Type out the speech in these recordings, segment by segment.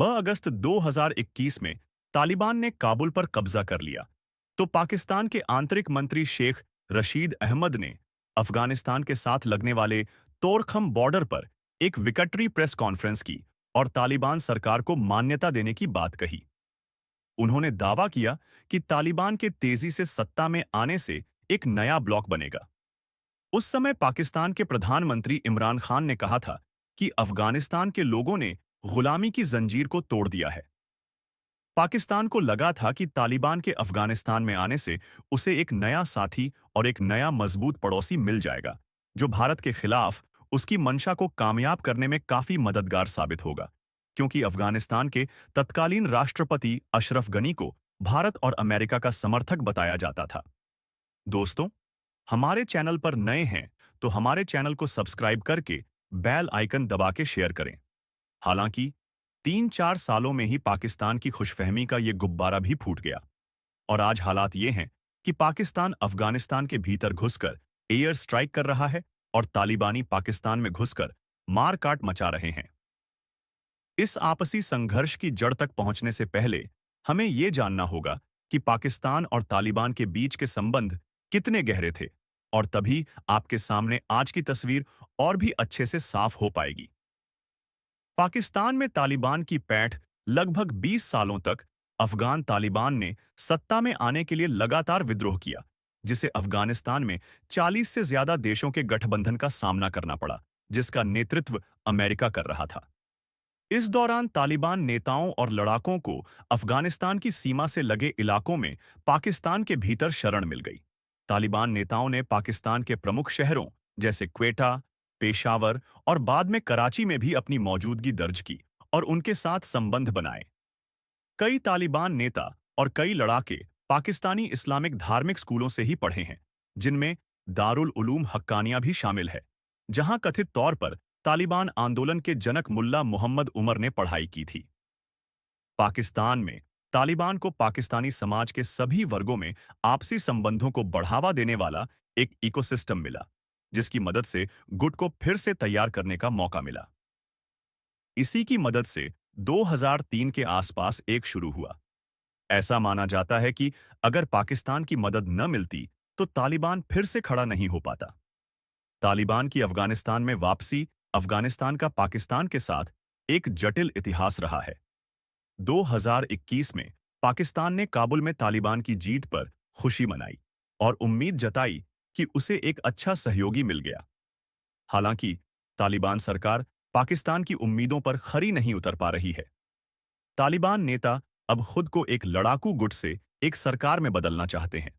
अगस्त 2021 में तालिबान ने काबुल पर कब्जा कर लिया, तो पाकिस्तान के आंतरिक मंत्री शेख रशीद अहमद ने अफगानिस्तान के साथ लगने वाले तोरखम बॉर्डर पर एक विकट्री प्रेस कॉन्फ्रेंस की और तालिबान सरकार को मान्यता देने की बात कही। उन्होंने दावा किया कि तालिबान के तेजी से सत्ता में आने से एक नया ब्लॉक बनेगा। उस समय पाकिस्तान के प्रधानमंत्री इमरान खान ने कहा था कि अफगानिस्तान के लोगों ने गुलामी की जंजीर को तोड़ दिया है। पाकिस्तान को लगा था कि तालिबान के अफगानिस्तान में आने से उसे एक नया साथी और एक नया मजबूत पड़ोसी मिल जाएगा, जो भारत के खिलाफ उसकी मंशा को कामयाब करने में काफी मददगार साबित होगा, क्योंकि अफगानिस्तान के तत्कालीन राष्ट्रपति अशरफ गनी को भारत और अमेरिका का समर्थक बताया जाता था। दोस्तों, हमारे चैनल पर नए हैं तो हमारे चैनल को सब्सक्राइब करके बेल आइकन दबा के शेयर करें। हालांकि 3-4 सालों में ही पाकिस्तान की खुशफहमी का ये गुब्बारा भी फूट गया और आज हालात ये हैं कि पाकिस्तान अफगानिस्तान के भीतर घुसकर एयर स्ट्राइक कर रहा है और तालिबानी पाकिस्तान में घुसकर मार काट मचा रहे हैं। इस आपसी संघर्ष की जड़ तक पहुंचने से पहले हमें ये जानना होगा कि पाकिस्तान और तालिबान के बीच के संबंध कितने गहरे थे, और तभी आपके सामने आज की तस्वीर और भी अच्छे से साफ हो पाएगी। पाकिस्तान में तालिबान की पैठ लगभग 20 सालों तक अफगान तालिबान ने सत्ता में आने के लिए लगातार विद्रोह किया, जिसे अफगानिस्तान में 40 से ज्यादा देशों के गठबंधन का सामना करना पड़ा, जिसका नेतृत्व अमेरिका कर रहा था। इस दौरान तालिबान नेताओं और लड़ाकों को अफगानिस्तान की सीमा से लगे इलाकों में पाकिस्तान के भीतर शरण मिल गई। तालिबान नेताओं ने पाकिस्तान के प्रमुख शहरों जैसे क्वेटा, पेशावर और बाद में कराची में भी अपनी मौजूदगी दर्ज की और उनके साथ संबंध बनाए। कई तालिबान नेता और कई लड़ाके पाकिस्तानी इस्लामिक धार्मिक स्कूलों से ही पढ़े हैं, जिनमें दारुल उलूम हक्कानिया भी शामिल है, जहां कथित तौर पर तालिबान आंदोलन के जनक मुल्ला मोहम्मद उमर ने पढ़ाई की थी। पाकिस्तान में तालिबान को पाकिस्तानी समाज के सभी वर्गों में आपसी संबंधों को बढ़ावा देने वाला एक इकोसिस्टम मिला, जिसकी मदद से गुट को फिर से तैयार करने का मौका मिला। इसी की मदद से 2003 के आसपास एक शुरू हुआ। ऐसा माना जाता है कि अगर पाकिस्तान की मदद न मिलती तो तालिबान फिर से खड़ा नहीं हो पाता। तालिबान की अफगानिस्तान में वापसी अफगानिस्तान का पाकिस्तान के साथ एक जटिल इतिहास रहा है। 2021 में पाकिस्तान ने काबुल में तालिबान की जीत पर खुशी मनाई और उम्मीद जताई कि उसे एक अच्छा सहयोगी मिल गया। हालांकि तालिबान सरकार पाकिस्तान की उम्मीदों पर खरी नहीं उतर पा रही है। तालिबान नेता अब खुद को एक लड़ाकू गुट से एक सरकार में बदलना चाहते हैं।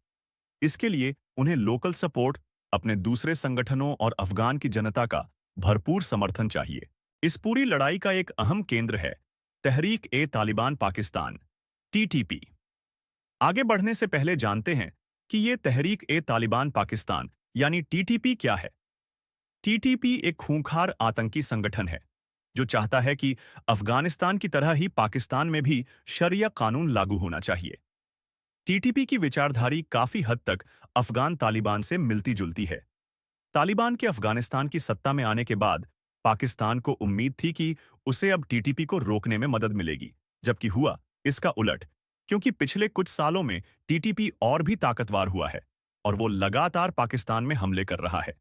इसके लिए उन्हें लोकल सपोर्ट, अपने दूसरे संगठनों और अफगान की जनता का भरपूर समर्थन चाहिए। इस पूरी लड़ाई का एक अहम केंद्र है तहरीक-ए-तालिबान पाकिस्तान, टीटीपी। आगे बढ़ने से पहले जानते हैं कि ये तहरीक-ए-तालिबान पाकिस्तान यानी टीटीपी क्या है। टीटीपी एक खूंखार आतंकी संगठन है जो चाहता है कि अफगानिस्तान की तरह ही पाकिस्तान में भी शरिया कानून लागू होना चाहिए। टीटीपी की विचारधारी काफी हद तक अफगान तालिबान से मिलती जुलती है। तालिबान के अफगानिस्तान की सत्ता में आने के बाद पाकिस्तान को उम्मीद थी कि उसे अब टीटीपी को रोकने में मदद मिलेगी, जबकि हुआ इसका उलट, क्योंकि पिछले कुछ सालों में टीटीपी और भी ताकतवर हुआ है और वो लगातार पाकिस्तान में हमले कर रहा है।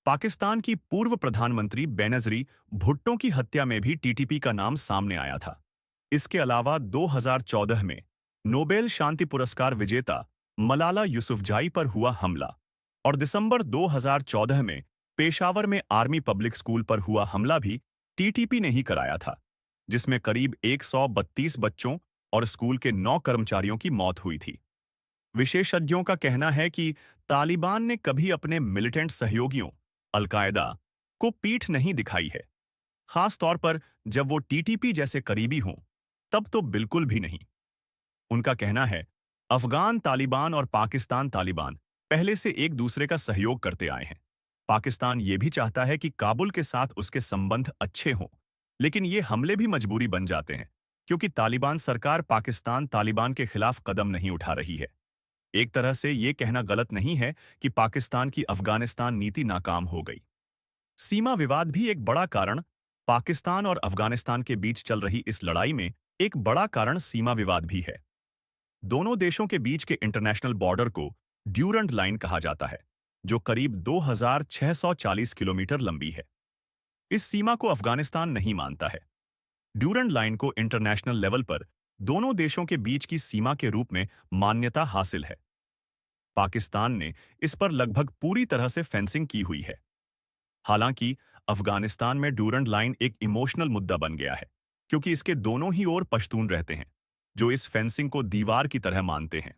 पाकिस्तान की पूर्व प्रधानमंत्री बेनज़ीर भुट्टो की हत्या में भी टीटीपी का नाम सामने आया था। इसके अलावा 2014 में नोबेल शांति पुरस्कार विजेता मलाला यूसुफजाई पर हुआ हमला और दिसंबर 2014 में पेशावर में आर्मी पब्लिक स्कूल पर हुआ हमला भी टीटीपी ने ही कराया था, जिसमें करीब 132 बच्चों और स्कूल के 9 कर्मचारियों की मौत हुई थी। विशेषज्ञों का कहना है कि तालिबान ने कभी अपने मिलिटेंट सहयोगियों अल-कायदा को पीठ नहीं दिखाई है, खास तौर पर जब वो टीटीपी जैसे करीबी हों, तब तो बिल्कुल भी नहीं। उनका कहना है, अफगान तालिबान और पाकिस्तान तालिबान पहले से एक दूसरे का सहयोग करते आए हैं। पाकिस्तान ये भी चाहता है कि काबुल के साथ उसके संबंध अच्छे हों, लेकिन ये हमले भी मजबूरी बन जाते हैं, क्योंकि तालिबान सरकार पाकिस्तान तालिबान के खिलाफ कदम नहीं उठा रही है। एक तरह से ये कहना गलत नहीं है कि पाकिस्तान की अफगानिस्तान नीति नाकाम हो गई। सीमा विवाद भी एक बड़ा कारण पाकिस्तान और अफगानिस्तान के बीच चल रही इस लड़ाई में एक बड़ा कारण सीमा विवाद भी है। दोनों देशों के बीच के इंटरनेशनल बॉर्डर को ड्यूरंड लाइन कहा जाता है, जो करीब 2640 किलोमीटर लंबी है। इस सीमा को अफगानिस्तान नहीं मानता है। ड्यूरंड लाइन को इंटरनेशनल लेवल पर दोनों देशों के बीच की सीमा के रूप में मान्यता हासिल है। पाकिस्तान ने इस पर लगभग पूरी तरह से फेंसिंग की हुई है। हालांकि अफगानिस्तान में ड्यूरंड लाइन एक इमोशनल मुद्दा बन गया है, क्योंकि इसके दोनों ही ओर पश्तून रहते हैं, जो इस फेंसिंग को दीवार की तरह मानते हैं।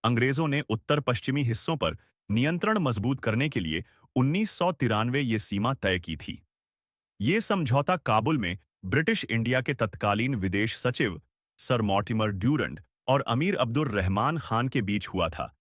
अंग्रेजों ने उत्तर पश्चिमी हिस्सों पर नियंत्रण मजबूत करने के लिए 1993 ये सीमा तय की थी। ये समझौता काबुल में ब्रिटिश इंडिया के तत्कालीन विदेश सचिव सर मॉर्टिमर ड्यूरंड और अमीर अब्दुल रहमान खान के बीच हुआ था,